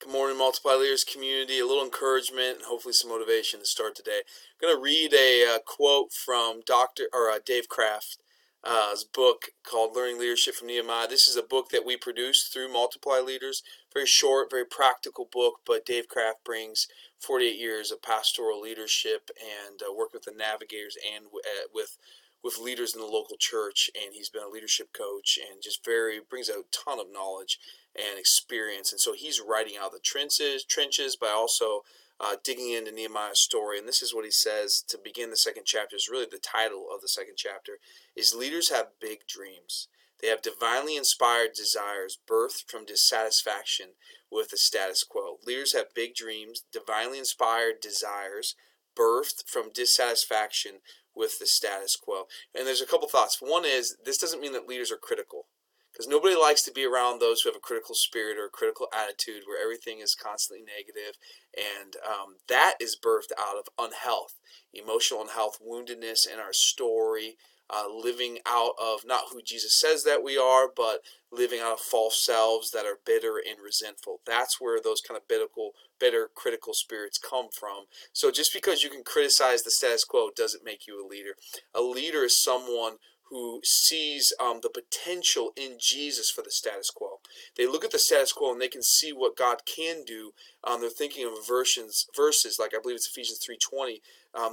Good morning, Multiply Leaders community. A little encouragement and hopefully some motivation to start today. I'm going to read a quote from Dave Kraft's book called Learning Leadership from Nehemiah. This is a book that we produce through Multiply Leaders. Very short, very practical book, but Dave Kraft brings 48 years of pastoral leadership and work with the navigators and with leaders in the local church, and he's been a leadership coach and just brings a ton of knowledge and experience. And so he's writing out the trenches, but also digging into Nehemiah's story. And this is what he says to begin the second chapter. Is really the title of the second chapter. Is leaders have big dreams. They have divinely inspired desires birthed from dissatisfaction with the status quo. Leaders have big dreams, divinely inspired desires birthed from dissatisfaction with the status quo. And there's a couple thoughts. One is, this doesn't mean that leaders are critical, because nobody likes to be around those who have a critical spirit or a critical attitude where everything is constantly negative. And that is birthed out of unhealth, emotional unhealth, woundedness in our story, living out of not who Jesus says that we are, but living out of false selves that are bitter and resentful. That's where those kind of bitter, critical spirits come from. So just because you can criticize the status quo doesn't make you a leader. A leader is someone who sees the potential in Jesus for the status quo. They look at the status quo and they can see what God can do. They're thinking of verses like, I believe it's Ephesians 3:20,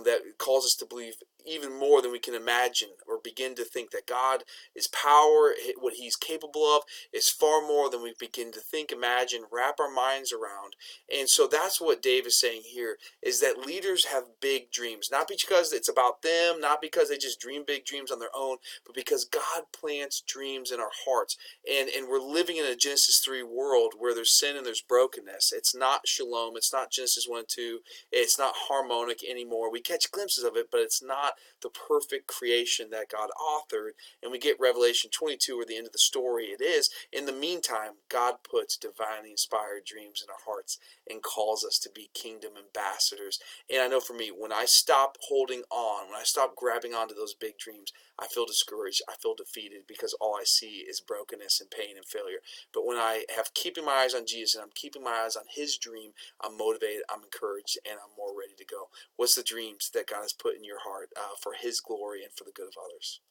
that calls us to believe even more than we can imagine or begin to think, that God is power, what he's capable of is far more than we begin to think, imagine, wrap our minds around. And so that's what Dave is saying here, is that leaders have big dreams, not because it's about them, not because they just dream big dreams on their own, but because God plants dreams in our hearts. And we're living in a Genesis 3 world where there's sin and there's brokenness. It's not shalom. It's not Genesis 1 and 2. It's not harmonic anymore. We catch glimpses of it, but it's not the perfect creation that God authored. And we get Revelation 22, where the end of the story it is. In the meantime, God puts divinely inspired dreams in our hearts and calls us to be kingdom ambassadors. And I know for me, when I stop holding on, when I stop grabbing onto those big dreams, I feel discouraged, I feel defeated, because all I see is brokenness and pain and failure. But when I have keeping my eyes on Jesus and I'm keeping my eyes on his dream, I'm motivated, I'm encouraged, and I'm more ready to go. What's the dreams that God has put in your heart for his glory and for the good of others?